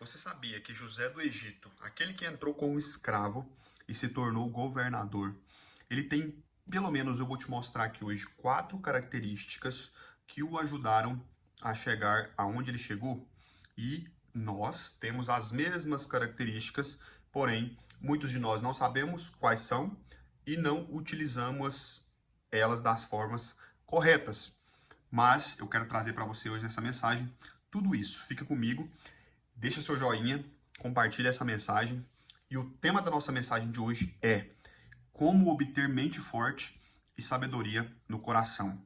Você sabia que José do Egito, aquele que entrou como escravo e se tornou governador, ele tem, pelo menos eu vou te mostrar aqui hoje, 4 características que o ajudaram a chegar aonde ele chegou? E nós temos as mesmas características, porém, muitos de nós não sabemos quais são e não utilizamos elas das formas corretas. Mas eu quero trazer para você hoje nessa mensagem tudo isso. Fica comigo. Deixa seu joinha, compartilha essa mensagem. E o tema da nossa mensagem de hoje é como obter mente forte e sabedoria no coração.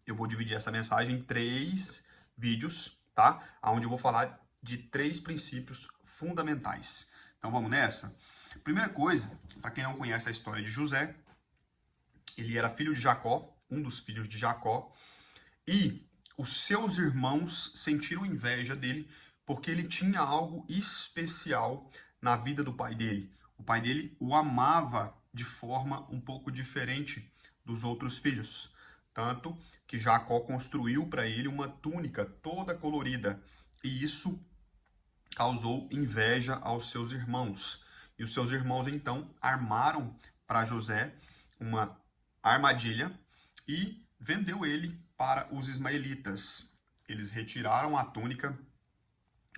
Eu vou dividir essa mensagem em 3 vídeos, tá? Onde eu vou falar de 3 princípios fundamentais. Então vamos nessa? Primeira coisa, para quem não conhece a história de José, ele era filho de Jacó, um dos filhos de Jacó, e os seus irmãos sentiram inveja dele porque ele tinha algo especial na vida do pai dele. O pai dele o amava de forma um pouco diferente dos outros filhos. Tanto que Jacó construiu para ele uma túnica toda colorida. E isso causou inveja aos seus irmãos. E os seus irmãos então armaram para José uma armadilha e vendeu ele para os ismaelitas. Eles retiraram a túnica,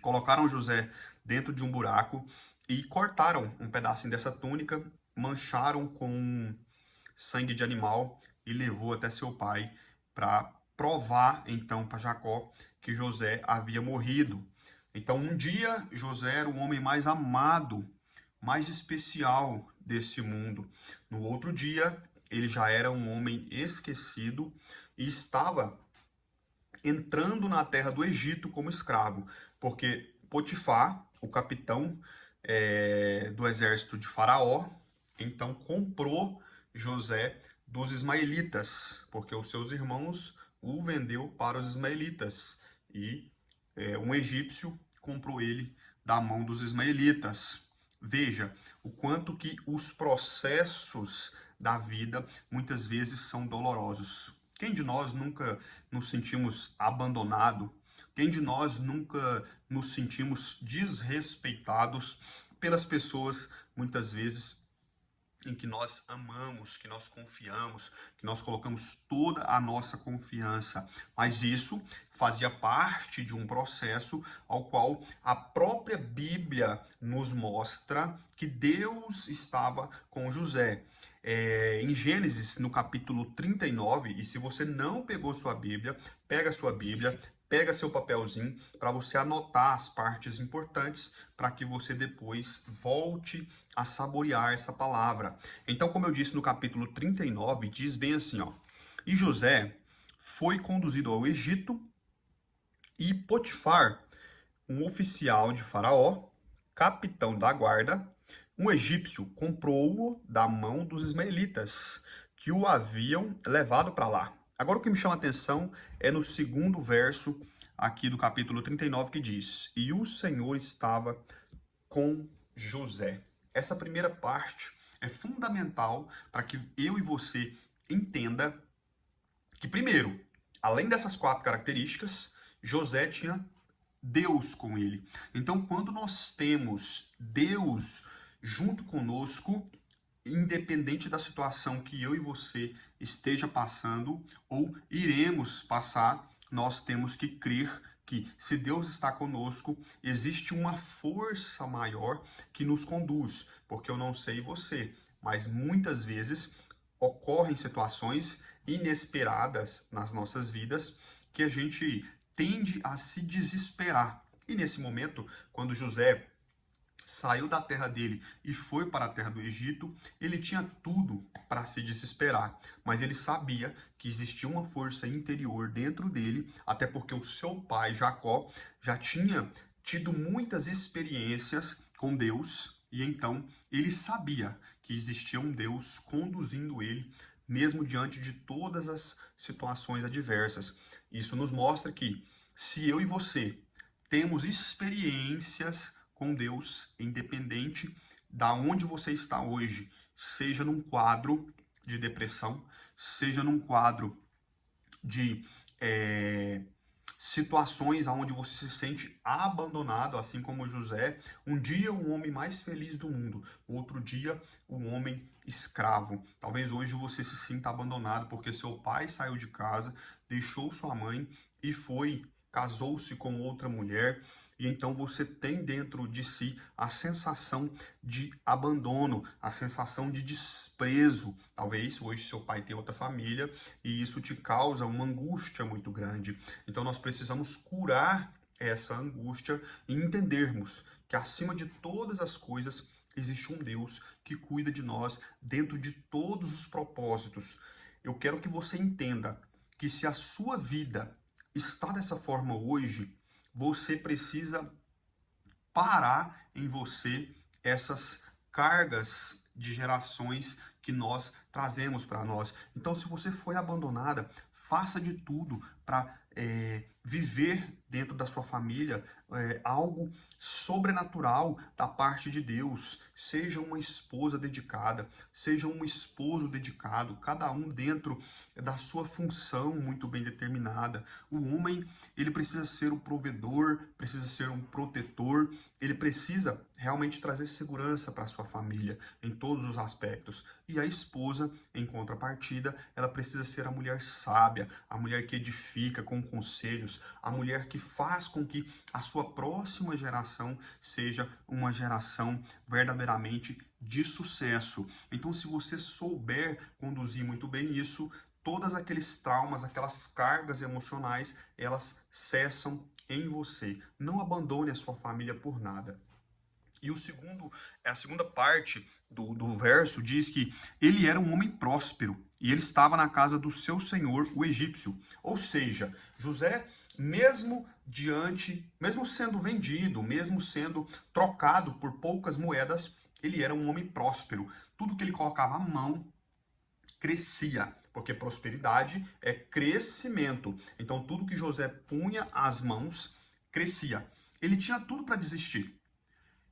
colocaram José dentro de um buraco e cortaram um pedacinho dessa túnica, mancharam com sangue de animal e levou até seu pai para provar então para Jacó que José havia morrido. Então um dia José era o homem mais amado, mais especial desse mundo. No outro dia ele já era um homem esquecido e estava entrando na terra do Egito como escravo, porque Potifar, o capitão do exército de Faraó, então comprou José dos ismaelitas, porque os seus irmãos o vendeu para os ismaelitas e um egípcio comprou ele da mão dos ismaelitas. Veja o quanto que os processos da vida muitas vezes são dolorosos. Quem de nós nunca nos sentimos abandonado? Quem de nós nunca nos sentimos desrespeitados pelas pessoas, muitas vezes, em que nós amamos, que nós confiamos, que nós colocamos toda a nossa confiança. Mas isso fazia parte de um processo ao qual a própria Bíblia nos mostra que Deus estava com José. Em Gênesis, no capítulo 39, e se você não pegou sua Bíblia, pega sua Bíblia, pega seu papelzinho para você anotar as partes importantes para que você depois volte a saborear essa palavra. Então, como eu disse no capítulo 39, diz bem assim, ó: E José foi conduzido ao Egito e Potifar, um oficial de Faraó, capitão da guarda, um egípcio, comprou-o da mão dos ismaelitas, que o haviam levado para lá. Agora o que me chama a atenção é no segundo verso aqui do capítulo 39 que diz: E o Senhor estava com José. Essa primeira parte é fundamental para que eu e você entenda que, primeiro, além dessas 4 características, José tinha Deus com ele. Então, quando nós temos Deus junto conosco, independente da situação que eu e você esteja passando ou iremos passar, nós temos que crer que se Deus está conosco, existe uma força maior que nos conduz, porque eu não sei você, mas muitas vezes ocorrem situações inesperadas nas nossas vidas que a gente tende a se desesperar. E nesse momento, quando José saiu da terra dele e foi para a terra do Egito, ele tinha tudo para se desesperar, mas ele sabia que existia uma força interior dentro dele, até porque o seu pai, Jacó, já tinha tido muitas experiências com Deus, e então ele sabia que existia um Deus conduzindo ele, mesmo diante de todas as situações adversas. Isso nos mostra que, se eu e você temos experiências com Deus, independente da onde você está hoje, seja num quadro de depressão, seja num quadro de situações onde você se sente abandonado, assim como José. Um dia o homem mais feliz do mundo, outro dia o homem escravo. Talvez hoje você se sinta abandonado porque seu pai saiu de casa, deixou sua mãe e casou-se com outra mulher. E então você tem dentro de si a sensação de abandono, a sensação de desprezo. Talvez hoje seu pai tenha outra família e isso te causa uma angústia muito grande. Então nós precisamos curar essa angústia e entendermos que acima de todas as coisas existe um Deus que cuida de nós dentro de todos os propósitos. Eu quero que você entenda que se a sua vida está dessa forma hoje, você precisa parar em você essas cargas de gerações que nós trazemos para nós. Então, se você foi abandonada, faça de tudo para viver dentro da sua família algo sobrenatural da parte de Deus. Seja uma esposa dedicada, seja um esposo dedicado, cada um dentro da sua função muito bem determinada. O homem, ele precisa ser o provedor, precisa ser um protetor, ele precisa realmente trazer segurança para a sua família em todos os aspectos. E a esposa, em contrapartida, ela precisa ser a mulher sábia, a mulher que edifica com conselhos, a mulher que faz com que a sua próxima geração seja uma geração verdadeiramente de sucesso. Então, se você souber conduzir muito bem isso, todos aqueles traumas, aquelas cargas emocionais, elas cessam em você. Não abandone a sua família por nada. E a segunda parte do verso diz que ele era um homem próspero e ele estava na casa do seu senhor, o egípcio. Ou seja, José, mesmo sendo vendido, mesmo sendo trocado por poucas moedas, ele era um homem próspero. Tudo que ele colocava à mão crescia, porque prosperidade é crescimento. Então, tudo que José punha às mãos crescia. Ele tinha tudo para desistir.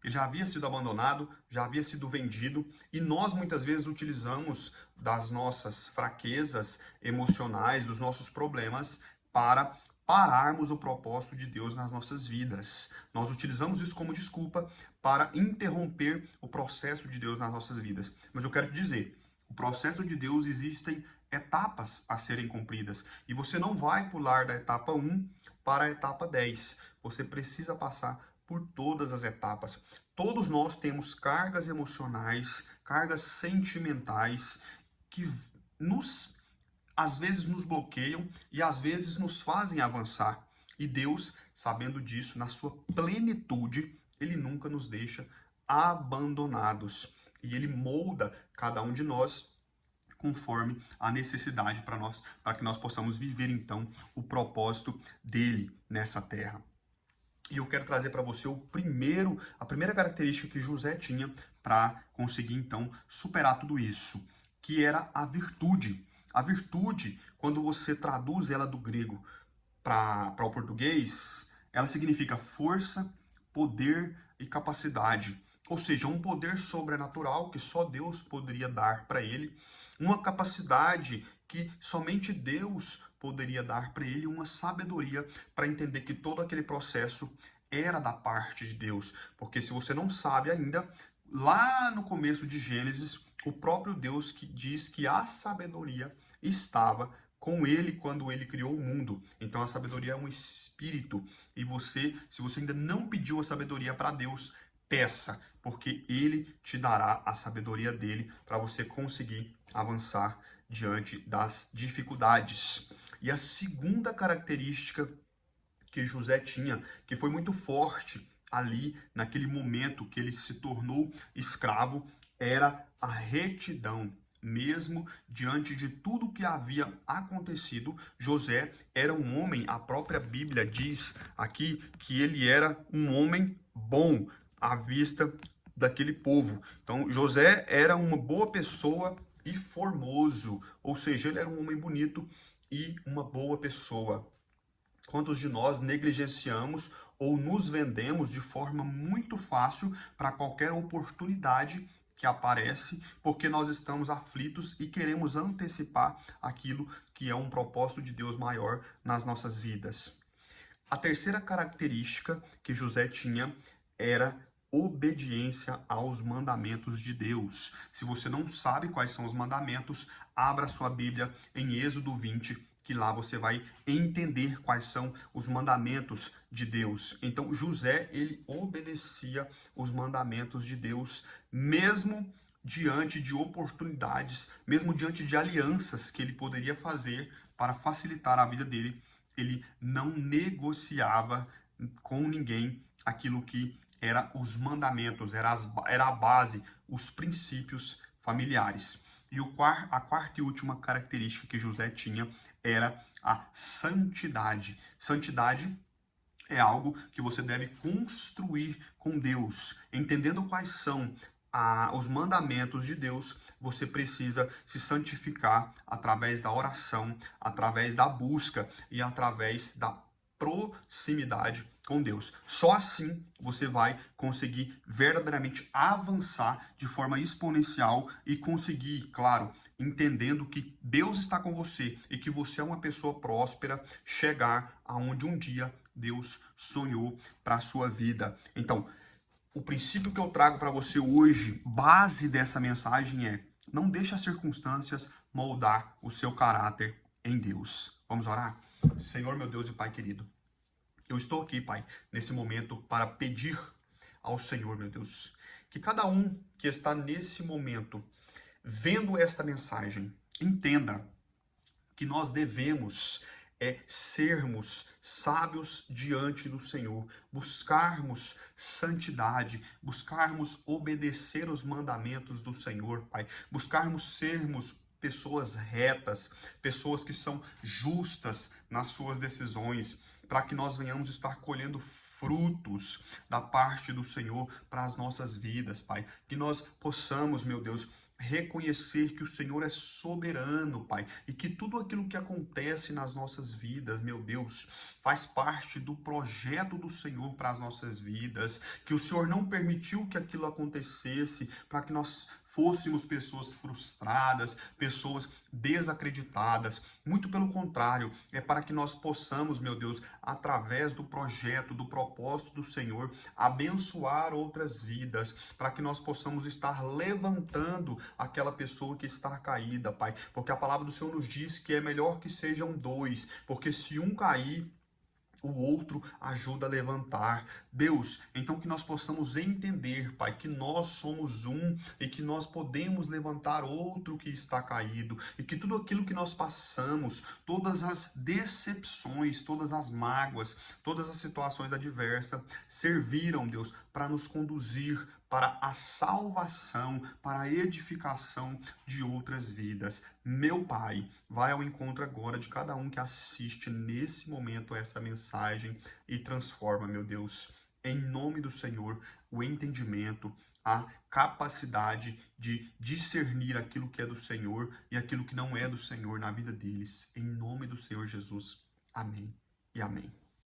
Ele já havia sido abandonado, já havia sido vendido, e nós muitas vezes utilizamos das nossas fraquezas emocionais, dos nossos problemas, para pararmos o propósito de Deus nas nossas vidas. Nós utilizamos isso como desculpa para interromper o processo de Deus nas nossas vidas. Mas eu quero te dizer, o processo de Deus existem etapas a serem cumpridas, e você não vai pular da etapa 1 para a etapa 10. Você precisa passar por todas as etapas. Todos nós temos cargas emocionais, cargas sentimentais que às vezes nos bloqueiam e às vezes nos fazem avançar. E Deus, sabendo disso, na sua plenitude, ele nunca nos deixa abandonados. E ele molda cada um de nós conforme a necessidade para que nós possamos viver então o propósito dele nessa terra. E eu quero trazer para você a primeira característica que José tinha para conseguir, então, superar tudo isso, que era a virtude. A virtude, quando você traduz ela do grego para o português, ela significa força, poder e capacidade. Ou seja, um poder sobrenatural que só Deus poderia dar para ele, uma capacidade que somente Deus poderia dar para ele, uma sabedoria para entender que todo aquele processo era da parte de Deus. Porque se você não sabe ainda, lá no começo de Gênesis, o próprio Deus que diz que a sabedoria estava com ele quando ele criou o mundo. Então a sabedoria é um espírito. E se você ainda não pediu a sabedoria para Deus, peça, porque ele te dará a sabedoria dele para você conseguir avançar diante das dificuldades. E a segunda característica que José tinha, que foi muito forte ali naquele momento que ele se tornou escravo, era a retidão. Mesmo diante de tudo que havia acontecido, José era um homem, a própria Bíblia diz aqui que ele era um homem bom à vista daquele povo. Então, José era uma boa pessoa e formoso, ou seja, ele era um homem bonito e uma boa pessoa. Quantos de nós negligenciamos ou nos vendemos de forma muito fácil para qualquer oportunidade que aparece, porque nós estamos aflitos e queremos antecipar aquilo que é um propósito de Deus maior nas nossas vidas? A terceira característica que José tinha era obediência aos mandamentos de Deus. Se você não sabe quais são os mandamentos, abra sua Bíblia em Êxodo 20, que lá você vai entender quais são os mandamentos de Deus. Então, José, ele obedecia os mandamentos de Deus, mesmo diante de oportunidades, mesmo diante de alianças que ele poderia fazer para facilitar a vida dele. Ele não negociava com ninguém aquilo que era os mandamentos, era a base, os princípios familiares. E a quarta e última característica que José tinha era a santidade. Santidade é algo que você deve construir com Deus, entendendo quais são os mandamentos de Deus. Você precisa se santificar através da oração, através da busca e através da proximidade com Deus. Só assim você vai conseguir verdadeiramente avançar de forma exponencial e conseguir, claro, entendendo que Deus está com você e que você é uma pessoa próspera, chegar aonde um dia Deus sonhou para a sua vida. Então, o princípio que eu trago para você hoje, base dessa mensagem é: não deixe as circunstâncias moldar o seu caráter em Deus. Vamos orar? Senhor, meu Deus e Pai querido, eu estou aqui, Pai, nesse momento para pedir ao Senhor, meu Deus, que cada um que está nesse momento vendo esta mensagem entenda que nós devemos sermos sábios diante do Senhor, buscarmos santidade, buscarmos obedecer os mandamentos do Senhor, Pai, buscarmos sermos pessoas retas, pessoas que são justas nas suas decisões, para que nós venhamos estar colhendo frutos da parte do Senhor para as nossas vidas, Pai. Que nós possamos, meu Deus, reconhecer que o Senhor é soberano, Pai, e que tudo aquilo que acontece nas nossas vidas, meu Deus, faz parte do projeto do Senhor para as nossas vidas, que o Senhor não permitiu que aquilo acontecesse para que nós fôssemos pessoas frustradas, pessoas desacreditadas. Muito pelo contrário, é para que nós possamos, meu Deus, através do projeto, do propósito do Senhor, abençoar outras vidas, para que nós possamos estar levantando aquela pessoa que está caída, Pai. Porque a palavra do Senhor nos diz que é melhor que sejam dois, porque se um cair, o outro ajuda a levantar. Deus, então que nós possamos entender, Pai, que nós somos um e que nós podemos levantar outro que está caído e que tudo aquilo que nós passamos, todas as decepções, todas as mágoas, todas as situações adversas serviram, Deus, para nos conduzir para a salvação, para a edificação de outras vidas. Meu Pai, vai ao encontro agora de cada um que assiste nesse momento essa mensagem e transforma, meu Deus, em nome do Senhor, o entendimento, a capacidade de discernir aquilo que é do Senhor e aquilo que não é do Senhor na vida deles. Em nome do Senhor Jesus. Amém e amém.